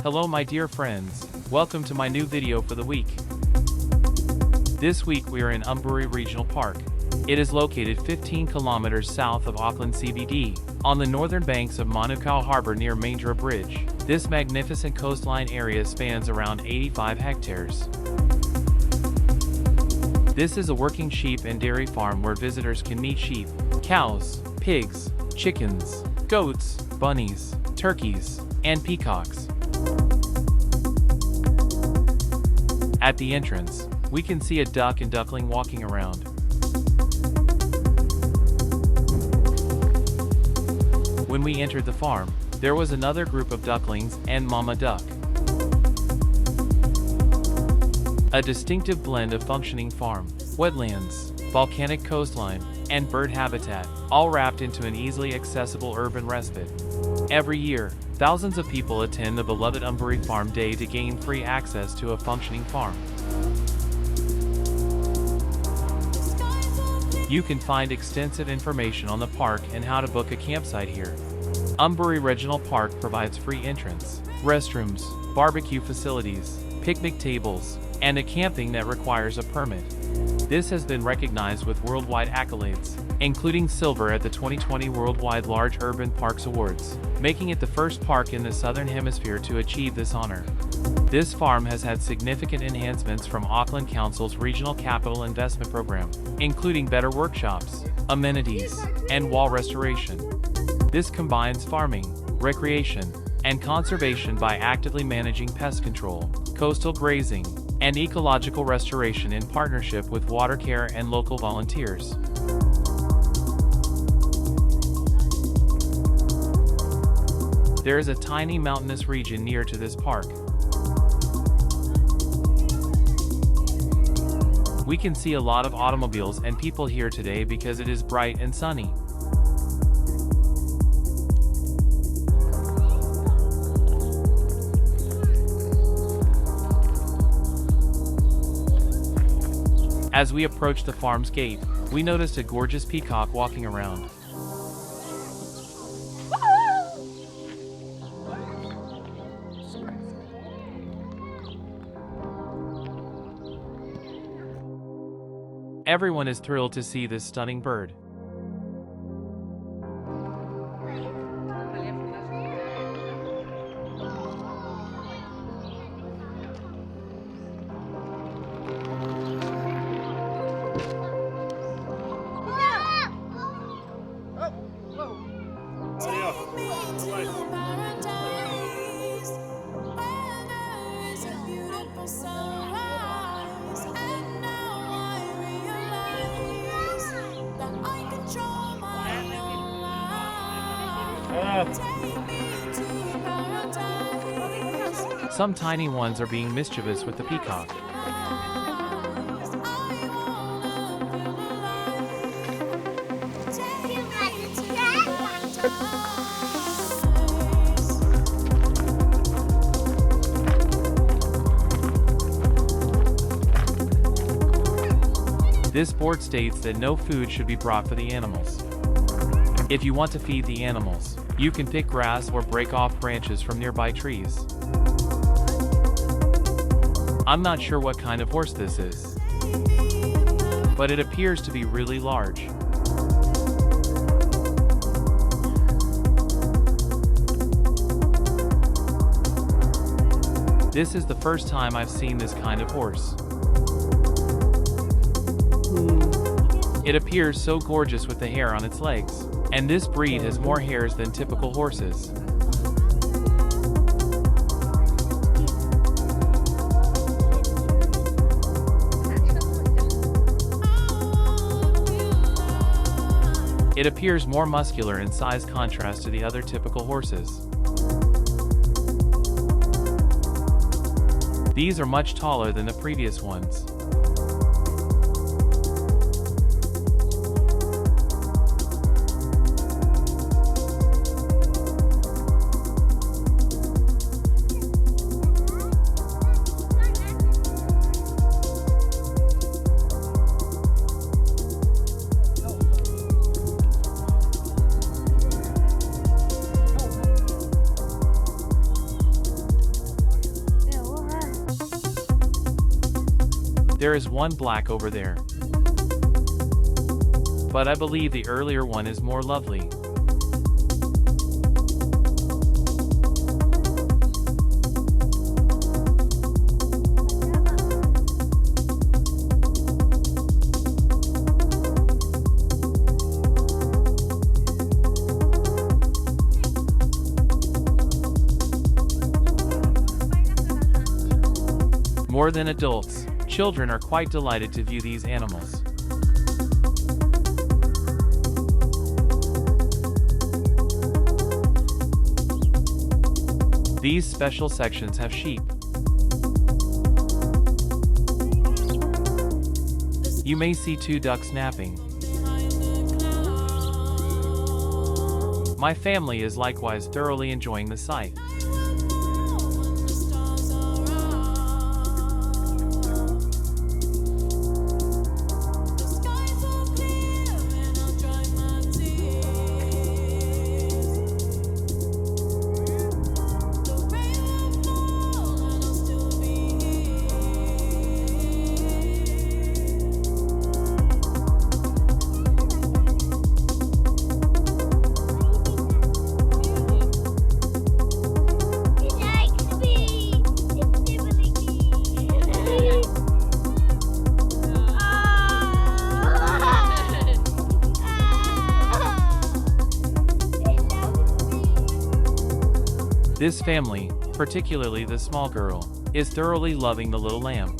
Hello my dear friends, welcome to my new video for the week. This week we are in Ambury Regional Park. It is located 15 kilometers south of Auckland CBD, on the northern banks of Manukau Harbour near Manukau Bridge. This magnificent coastline area spans around 85 hectares. This is a working sheep and dairy farm where visitors can meet sheep, cows, pigs, chickens, goats, bunnies, turkeys, and peacocks. At the entrance, we can see a duck and duckling walking around. When we entered the farm, there was another group of ducklings and mama duck. A distinctive blend of functioning farm, wetlands, volcanic coastline, and bird habitat, all wrapped into an easily accessible urban respite. Every year, thousands of people attend the beloved Ambury Farm Day to gain free access to a functioning farm. You can find extensive information on the park and how to book a campsite here. Ambury Regional Park provides free entrance, restrooms, barbecue facilities, picnic tables, and a camping that requires a permit. This has been recognized with worldwide accolades, including silver at the 2020 Worldwide Large Urban Parks Awards, making it the first park in the Southern Hemisphere to achieve this honor. This farm has had significant enhancements from Auckland Council's Regional Capital Investment Program, including better workshops, amenities, and wall restoration. This combines farming, recreation, and conservation by actively managing pest control, coastal grazing, and ecological restoration in partnership with water care and local volunteers. There is a tiny mountainous region near to this park. We can see a lot of automobiles and people here today because it is bright and sunny. As we approached the farm's gate, we noticed a gorgeous peacock walking around. Everyone is thrilled to see this stunning bird. Some tiny ones are being mischievous with the peacock. This board states that no food should be brought for the animals. If you want to feed the animals, you can pick grass or break off branches from nearby trees. I'm not sure what kind of horse this is, but it appears to be really large. This is the first time I've seen this kind of horse. It appears so gorgeous with the hair on its legs. And this breed has more hairs than typical horses. It appears more muscular in size contrast to the other typical horses. These are much taller than the previous ones. There is one black over there. But I believe the earlier one is more lovely. More than adults, children are quite delighted to view these animals. These special sections have sheep. You may see 2 ducks napping. My family is likewise thoroughly enjoying the sight. This family, particularly the small girl, is thoroughly loving the little lamb.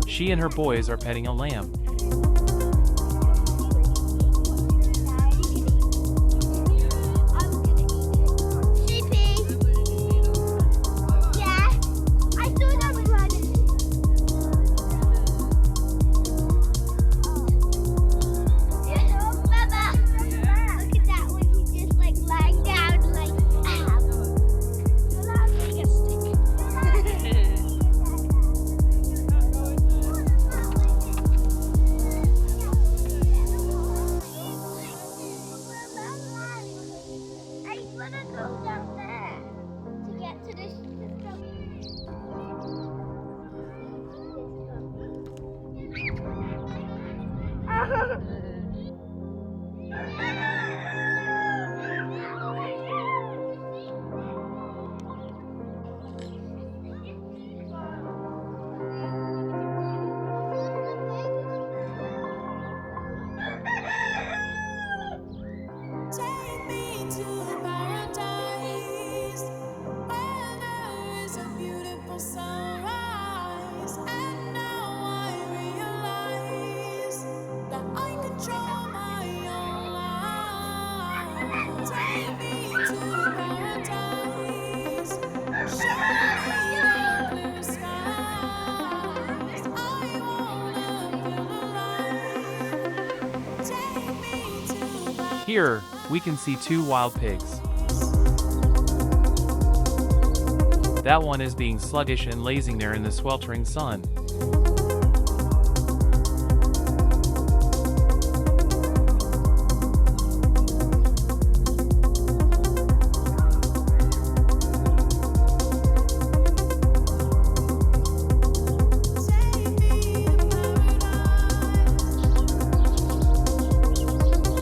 She and her boys are petting a lamb. Here, we can see 2 wild pigs. That one is being sluggish and lazing there in the sweltering sun.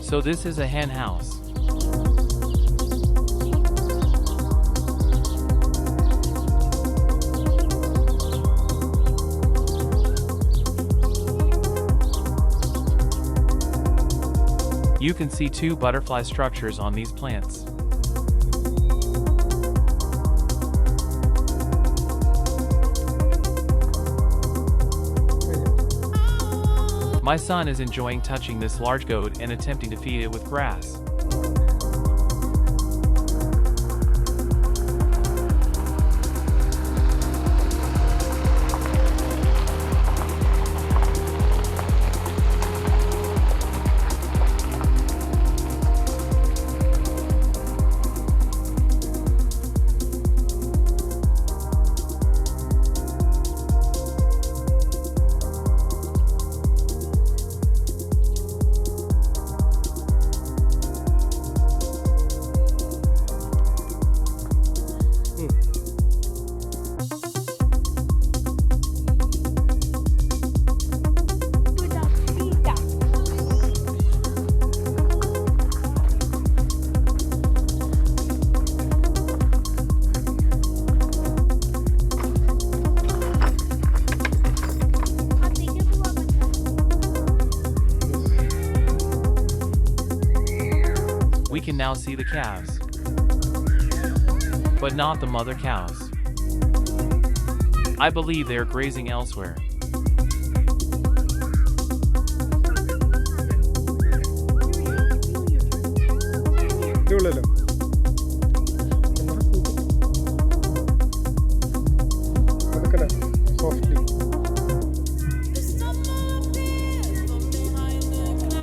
So this is a hen house. You can see 2 butterfly structures on these plants. My son is enjoying touching this large goat and attempting to feed it with grass. We can now see the calves, but not the mother cows. I believe they are grazing elsewhere.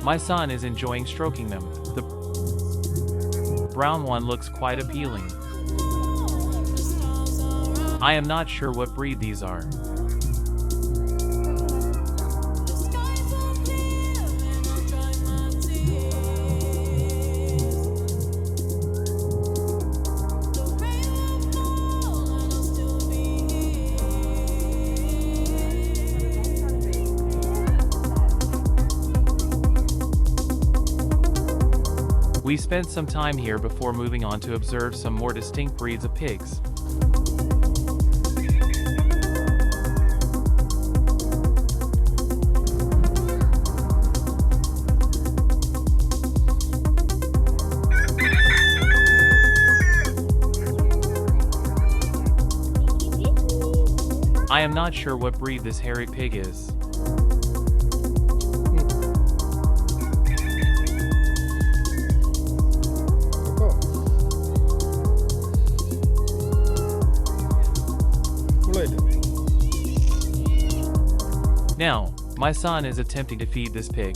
My son is enjoying stroking them. The brown one looks quite appealing. I am not sure what breed these are. We spent some time here before moving on to observe some more distinct breeds of pigs. I am not sure what breed this hairy pig is. Now, my son is attempting to feed this pig.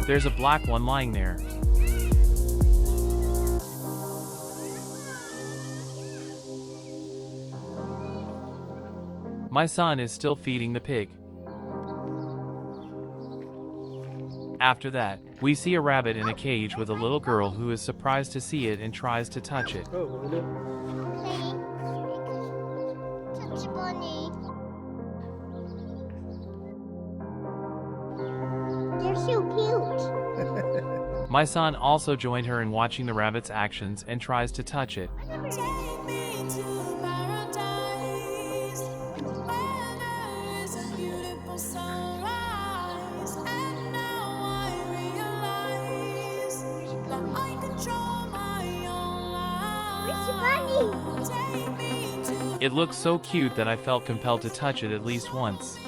There's a black one lying there. My son is still feeding the pig. After that, we see a rabbit in a cage with a little girl who is surprised to see it and tries to touch it. Touch bunny. They're so cute. My son also joined her in watching the rabbit's actions and tries to touch it. It looks so cute that I felt compelled to touch it at least once.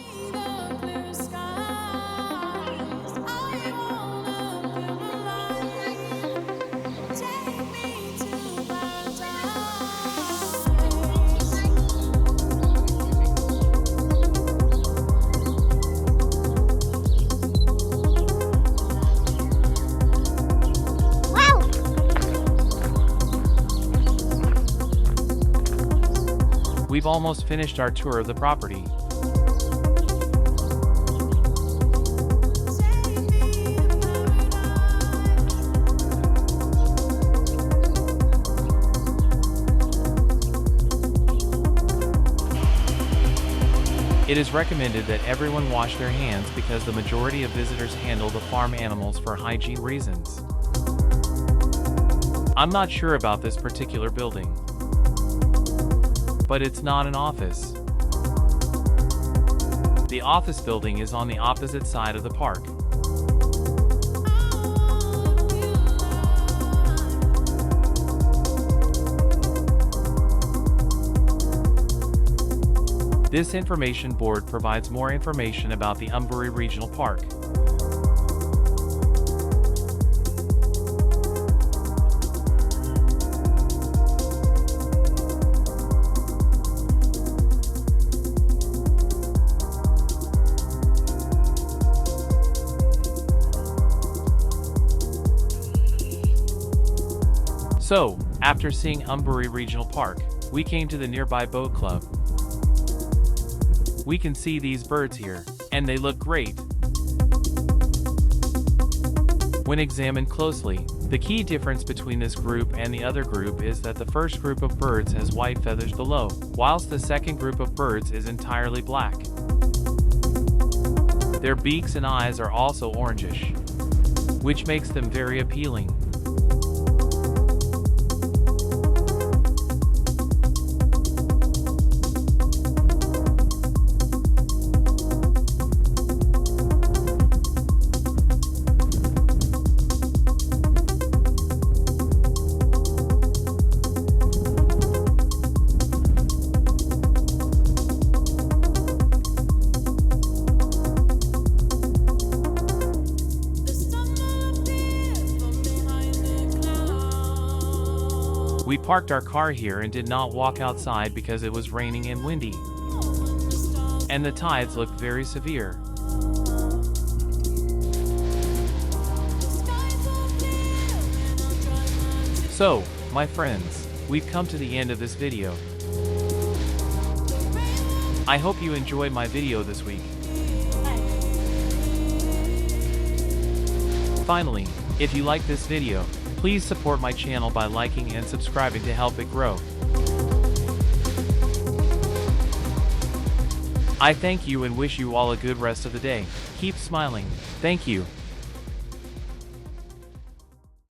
We've almost finished our tour of the property. It is recommended that everyone wash their hands because the majority of visitors handle the farm animals for hygiene reasons. I'm not sure about this particular building, but it's not an office. The office building is on the opposite side of the park. This information board provides more information about the Ambury Regional Park. So, after seeing Ambury Regional Park, we came to the nearby boat club. We can see these birds here, and they look great. When examined closely, the key difference between this group and the other group is that the first group of birds has white feathers below, whilst the second group of birds is entirely black. Their beaks and eyes are also orangish, which makes them very appealing. We parked our car here and did not walk outside because it was raining and windy, and the tides looked very severe. So, my friends, we've come to the end of this video. I hope you enjoyed my video this week. Finally, if you like this video, please support my channel by liking and subscribing to help it grow. I thank you and wish you all a good rest of the day. Keep smiling. Thank you.